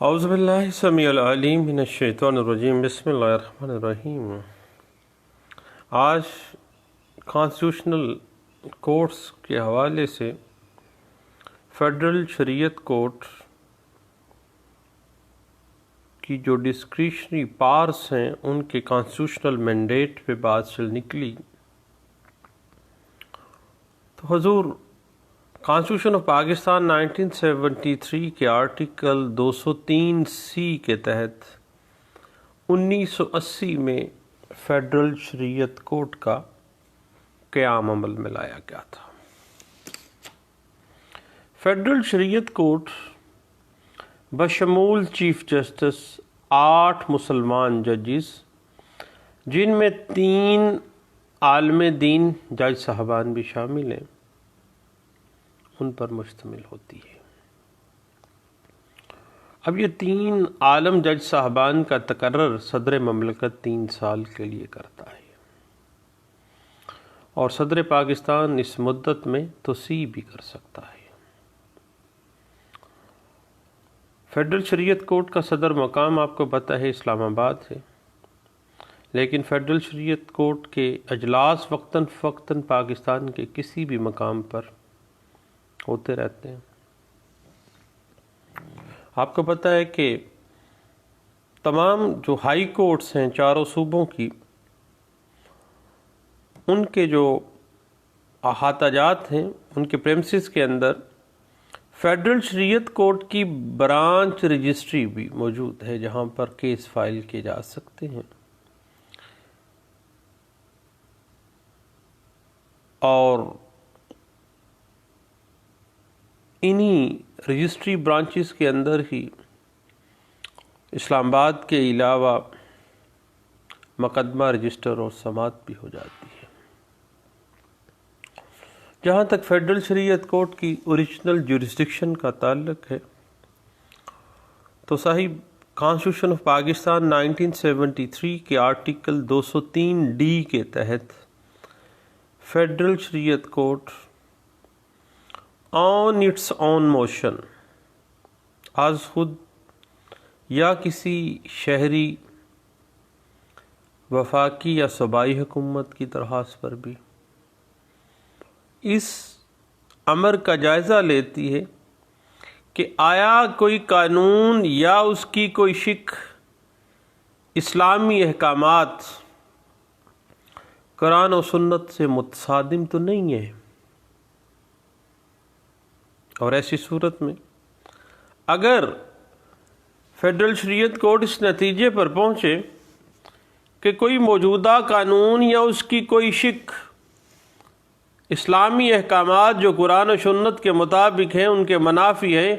اعوذ باللہ السمیع العلیم من الشیطان الرجیم بسم اللہ الرحمن الرحیم۔ آج کانسٹیٹیوشنل کورٹس کے حوالے سے فیڈرل شریعت کورٹ کی جو ڈسکریشنری پارس ہیں ان کے کانسٹیٹیوشنل مینڈیٹ پہ بات چل نکلی تو حضور کانسٹیٹیوشن آف پاکستان 1973 کے آرٹیکل 203C کے تحت 1980 میں فیڈرل شریعت کورٹ کا قیام عمل میں لایا گیا تھا۔ فیڈرل شریعت کورٹ بشمول چیف جسٹس 8 مسلمان ججز، جن میں 3 عالم دین جج صاحبان بھی شامل ہیں، ان پر مشتمل ہوتی ہے۔ اب یہ 3 عالم جج صاحبان کا تقرر صدر مملکت 3 سال کے لیے کرتا ہے، اور صدر پاکستان اس مدت میں توسیع بھی کر سکتا ہے۔ فیڈرل شریعت کورٹ کا صدر مقام آپ کو پتہ ہے اسلام آباد ہے، لیکن فیڈرل شریعت کورٹ کے اجلاس وقتاً فوقتاً پاکستان کے کسی بھی مقام پر ہوتے رہتے ہیں۔ آپ کو پتہ ہے کہ تمام جو ہائی کورٹس ہیں چاروں صوبوں کی، ان کے جو احاطہ جات ہیں، ان کے پریمسز کے اندر فیڈرل شریعت کورٹ کی برانچ رجسٹری بھی موجود ہے، جہاں پر کیس فائل کیے جا سکتے ہیں، اور انہی رجسٹری برانچز کے اندر ہی اسلام آباد کے علاوہ مقدمہ رجسٹر اور سماعت بھی ہو جاتی ہے۔ جہاں تک فیڈرل شریعت کورٹ کی اوریجنل جورسڈکشن کا تعلق ہے تو صاحب کانسٹیٹیوشن آف پاکستان 1973 کے آرٹیکل 203D کے تحت federal Shariat court on its own motion is خود یا کسی شہری، وفاقی یا صوبائی حکومت کی درخواست پر بھی اس امر کا جائزہ لیتی ہے کہ آیا کوئی قانون یا اس کی کوئی شق اسلامی احکامات قرآن و سنت سے متصادم تو نہیں ہے، اور ایسی صورت میں اگر فیڈرل شریعت کورٹ اس نتیجے پر پہنچے کہ کوئی موجودہ قانون یا اس کی کوئی شق اسلامی احکامات جو قرآن و سنت کے مطابق ہیں ان کے منافی ہیں،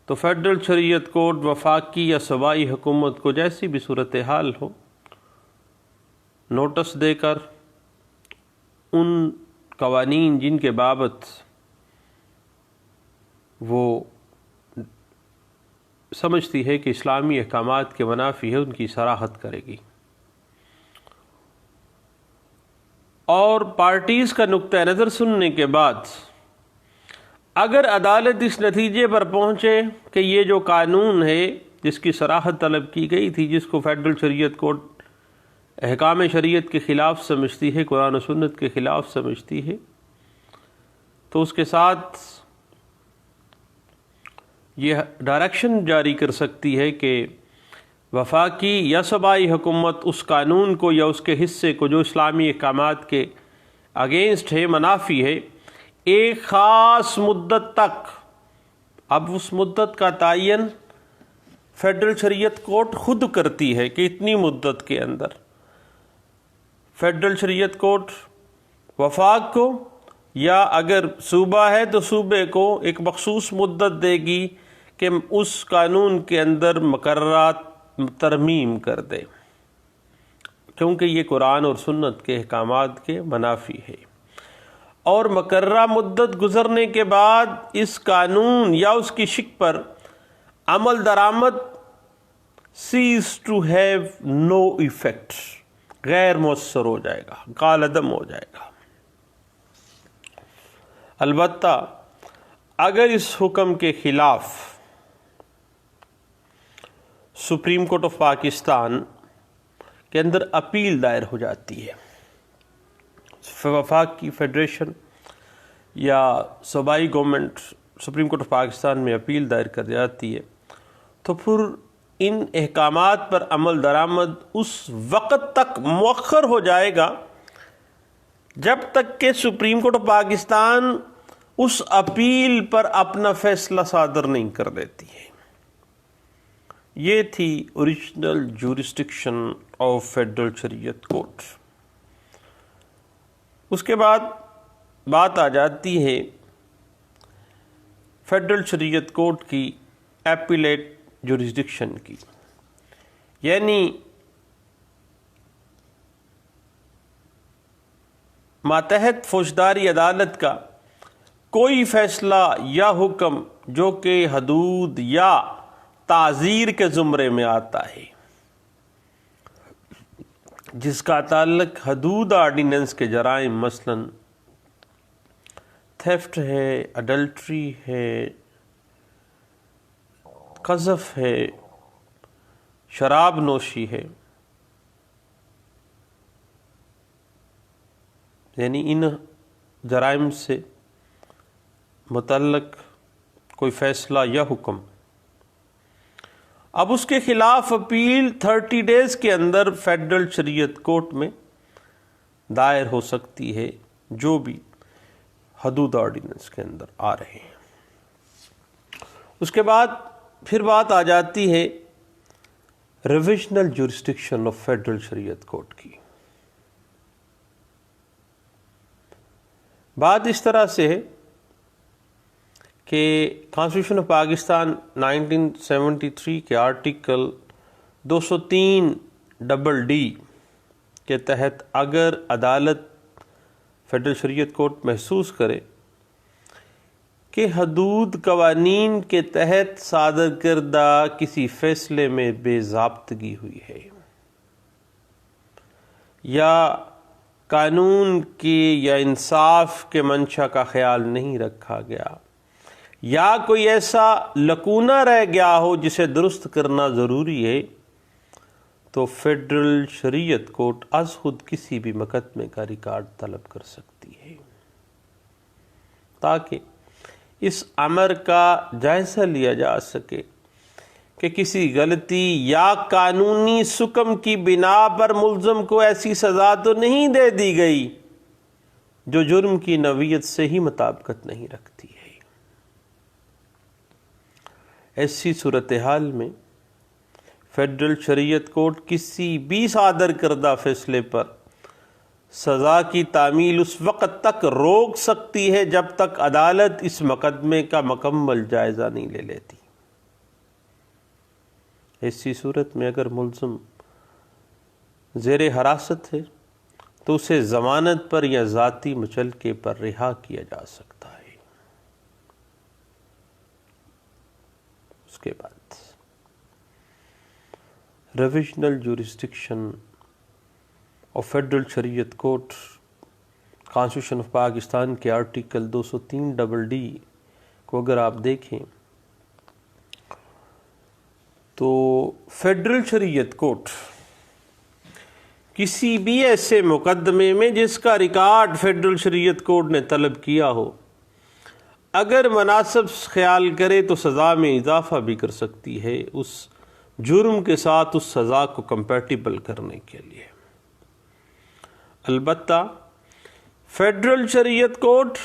تو فیڈرل شریعت کورٹ وفاقی یا صوبائی حکومت کو جیسی بھی صورتحال ہو نوٹس دے کر ان قوانین جن کے بابت وہ سمجھتی ہے کہ اسلامی احکامات کے منافی ہے ان کی صراحت کرے گی، اور پارٹیز کا نقطہ نظر سننے کے بعد اگر عدالت اس نتیجے پر پہنچے کہ یہ جو قانون ہے جس کی صراحت طلب کی گئی تھی، جس کو فیڈرل شریعت کورٹ احکام شریعت کے خلاف سمجھتی ہے، قرآن و سنت کے خلاف سمجھتی ہے، تو اس کے ساتھ یہ ڈائریکشن جاری کر سکتی ہے کہ وفاقی یا صوبائی حکومت اس قانون کو یا اس کے حصے کو جو اسلامی احکامات کے اگینسٹ ہے، منافی ہے، ایک خاص مدت تک، اب اس مدت کا تعین فیڈرل شریعت کورٹ خود کرتی ہے کہ اتنی مدت کے اندر فیڈرل شریعت کورٹ وفاق کو یا اگر صوبہ ہے تو صوبے کو ایک مخصوص مدت دے گی کہ اس قانون کے اندر مقررات ترمیم کر دے، کیونکہ یہ قرآن اور سنت کے احکامات کے منافی ہے، اور مقررہ مدت گزرنے کے بعد اس قانون یا اس کی شق پر عمل درآمد cease to have no effect، غیر مؤثر ہو جائے گا، کالعدم ہو جائے گا۔ البتہ اگر اس حکم کے خلاف سپریم کورٹ آف پاکستان کے اندر اپیل دائر ہو جاتی ہے، وفاق کی فیڈریشن یا صوبائی government supreme Court of Pakistan میں اپیل دائر کر جاتی ہے، تو پھر ان احکامات پر عمل درآمد اس وقت تک مؤخر ہو جائے گا جب تک کہ سپریم کورٹ آف پاکستان اس اپیل پر اپنا فیصلہ صادر نہیں کر دیتی ہے۔ یہ تھی original jurisdiction of Federal Shariat Court. اس کے بعد بات آ جاتی ہے فیڈرل شریعت کورٹ کی ایپیلیٹ جورسڈکشن کی، یعنی ماتحت فوجداری عدالت کا کوئی فیصلہ یا حکم جو کہ حدود یا تعزیر کے زمرے میں آتا ہے، جس کا تعلق حدود آرڈیننس کے جرائم مثلاً تھیفٹ ہے، اڈلٹری ہے، قذف ہے، شراب نوشی ہے، یعنی ان جرائم سے متعلق کوئی فیصلہ یا حکم، اب اس کے خلاف اپیل 30 ڈیز کے اندر فیڈرل شریعت کورٹ میں دائر ہو سکتی ہے، جو بھی حدود آرڈیننس کے اندر آ رہے ہیں۔ اس کے بعد پھر بات آ جاتی ہے ریویژنل jurisdiction of Federal Shariat court کی۔ بات اس طرح سے ہے کہ کانسٹیٹیوشن آف پاکستان 1973 کے آرٹیکل 203(ڈی) کے تحت اگر عدالت فیڈرل شریعت کورٹ محسوس کرے کہ حدود قوانین کے تحت صادر کردہ کسی فیصلے میں بے ضابطگی ہوئی ہے یا قانون کی یا انصاف کے منشا کا خیال نہیں رکھا گیا یا کوئی ایسا لکونہ رہ گیا ہو جسے درست کرنا ضروری ہے، تو فیڈرل شریعت کورٹ از خود کسی بھی مقدمے کا ریکارڈ طلب کر سکتی ہے تاکہ اس امر کا جائزہ لیا جا سکے کہ کسی غلطی یا قانونی سکم کی بنا پر ملزم کو ایسی سزا تو نہیں دے دی گئی جو جرم کی نوعیت سے ہی مطابقت نہیں رکھتی ہے۔ ایسی صورتحال میں فیڈرل شریعت کورٹ کسی بھی صادر کردہ فیصلے پر سزا کی تعمیل اس وقت تک روک سکتی ہے جب تک عدالت اس مقدمے کا مکمل جائزہ نہیں لے لیتی۔ ایسی صورت میں اگر ملزم زیر حراست ہے تو اسے ضمانت پر یا ذاتی مچلکے پر رہا کیا جا سکتا ہے۔ اس کے بعد ریویژنل jurisdiction of Federal Shariat court constitution of Pakistan کے آرٹیکل 203(ڈی) کو اگر آپ دیکھیں تو فیڈرل شریعت کورٹ کسی بھی ایسے مقدمے میں جس کا ریکارڈ فیڈرل شریعت کورٹ نے طلب کیا ہو اگر مناسب خیال کرے تو سزا میں اضافہ بھی کر سکتی ہے اس جرم کے ساتھ اس سزا کو کمپیٹیبل کرنے کے لیے۔ البتہ فیڈرل شریعت کورٹ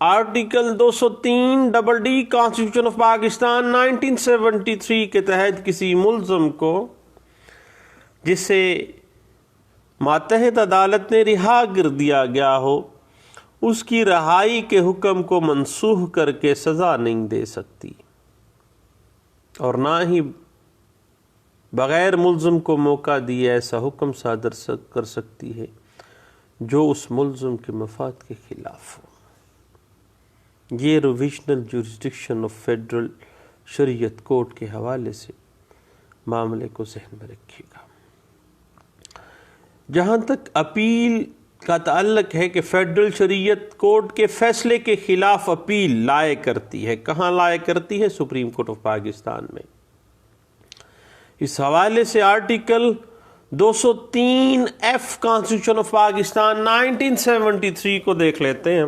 آرٹیکل 203(ڈی) کانسٹیٹیوشن آف پاکستان 1973 کے تحت کسی ملزم کو جسے ماتحت عدالت نے رہا کر دیا گیا ہو اس کی رہائی کے حکم کو منسوخ کر کے سزا نہیں دے سکتی اور نہ ہی بغیر ملزم کو موقع دیے ایسا حکم صادر کر سکتی ہے جو اس ملزم کے مفاد کے خلاف ہو۔ یہ ریویژنل jurisdiction of Federal Shariat court کے حوالے سے معاملے کو ذہن میں رکھیے گا۔ جہاں تک اپیل کا تعلق ہے کہ فیڈرل شریعت کورٹ کے فیصلے کے خلاف اپیل لائے کرتی ہے، کہاں لائے کرتی ہے؟ سپریم کورٹ آف پاکستان میں۔ اس حوالے سے article 203 F constitution of Pakistan 1973 کو دیکھ لیتے ہیں۔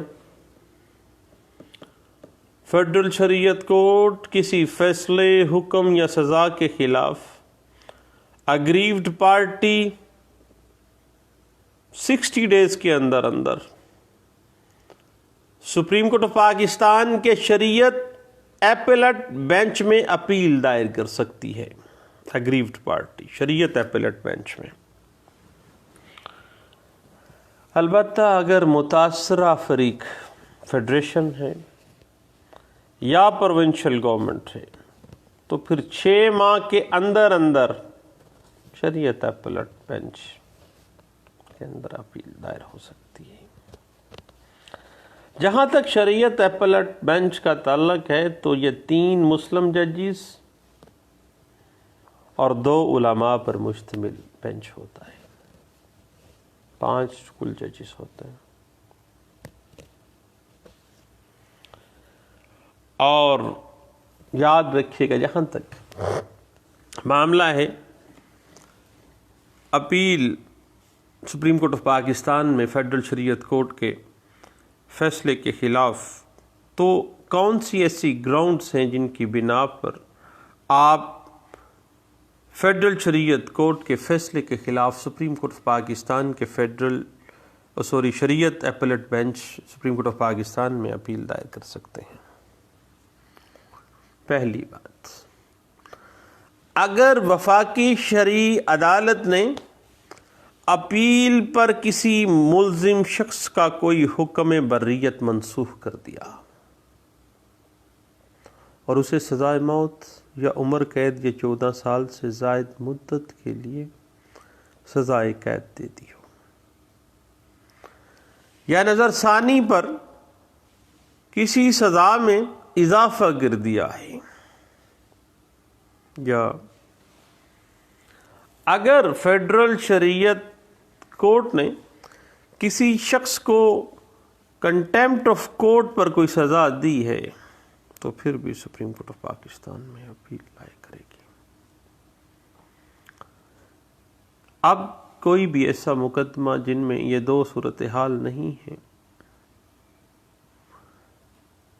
فیڈرل شریعت کورٹ کسی فیصلے، حکم یا سزا کے خلاف اگریوڈ پارٹی 60 ڈیز کے اندر سپریم کورٹ آف پاکستان کے شریعت ایپیلٹ بینچ میں اپیل دائر کر سکتی ہے۔ اگریوڈ پارٹی شریعت ایپیلٹ بینچ میں، البتہ اگر متاثرہ فریق فیڈریشن ہے یا پروونشل گورنمنٹ ہے تو پھر 6 ماہ کے اندر شریعت ایپیلٹ بینچ کے اندر اپیل دائر ہو سکتی ہے۔ جہاں تک شریعت ایپیلٹ بینچ کا تعلق ہے تو یہ 3 مسلم ججز اور 2 علماء پر مشتمل بینچ ہوتا ہے، 5 کل ججز ہوتے ہیں۔ اور یاد رکھیے گا، جہاں تک معاملہ ہے appeal supreme Court of Pakistan میں فیڈرل شریعت کورٹ کے فیصلے کے خلاف، تو کون سی ایسی گراؤنڈز ہیں جن کی بنا پر آپ فیڈرل شریعت کورٹ کے فیصلے کے خلاف سپریم کورٹ آف پاکستان کے Shariat appellate bench Supreme Court of Pakistan میں اپیل دائر کر سکتے ہیں؟ پہلی بات، اگر وفاقی شرعی عدالت نے اپیل پر کسی ملزم شخص کا کوئی حکم بریت منسوخ کر دیا اور اسے سزائے موت یا عمر قید یا 14 سال سے زائد مدت کے لیے سزائے قید دے دی ہو، یا نظر ثانی پر کسی سزا میں اضافہ کر دیا ہے، یا اگر فیڈرل شریعت کورٹ نے کسی شخص کو کنٹیمپٹ آف کورٹ پر کوئی سزا دی ہے تو پھر بھی سپریم کورٹ آف پاکستان میں اپیل دائر کرے گی۔ اب کوئی بھی ایسا مقدمہ جن میں یہ 2 صورتحال نہیں ہے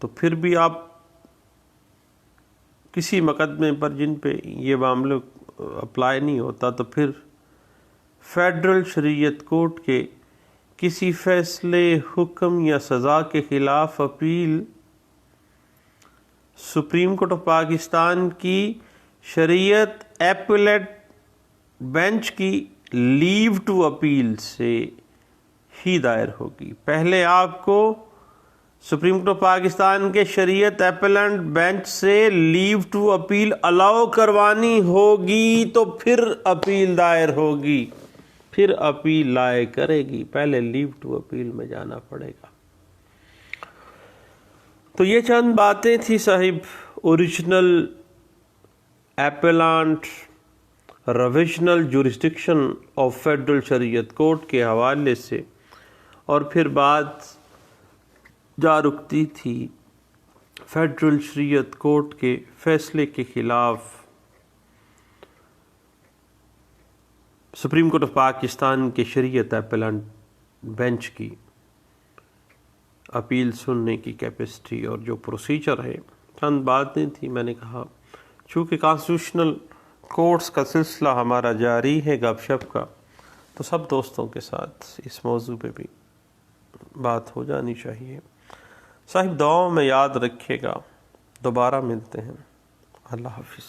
تو پھر بھی آپ کسی مقدمے پر جن پہ یہ معاملہ اپلائی نہیں ہوتا تو پھر فیڈرل شریعت کورٹ کے کسی فیصلے، حکم یا سزا کے خلاف appeal supreme Court of Pakistan کی شریعت ایپیلٹ بینچ کی لیو ٹو اپیل سے ہی دائر ہوگی۔ پہلے آپ کو سپریم کورٹ آف پاکستان کے شریعت ایپیلٹ بینچ سے لیو ٹو اپیل الاؤ کروانی ہوگی تو پھر اپیل دائر ہوگی، پھر اپیل لائے کرے گی، پہلے لیو ٹو اپیل میں جانا پڑے گا۔ تو یہ چند باتیں تھی صاحب original ایپیلانٹ ریویژنل jurisdiction of Federal Shariat court کے حوالے سے، اور پھر بات جا رکتی تھی فیڈرل شریعت کورٹ کے فیصلے کے خلاف سپریم کورٹ آف پاکستان کے شریعت ایپیلٹ بینچ کی اپیل سننے کی کیپیسٹی اور جو پروسیجر ہے، چند باتیں تھیں۔ میں نے کہا چونکہ کانسٹیٹیوشنل کورٹس کا سلسلہ ہمارا جاری ہے گپ شپ کا، تو سب دوستوں کے ساتھ اس موضوع پہ بھی بات ہو جانی چاہیے۔ صاحب دعاؤں میں یاد رکھیے گا، دوبارہ ملتے ہیں، اللہ حافظ۔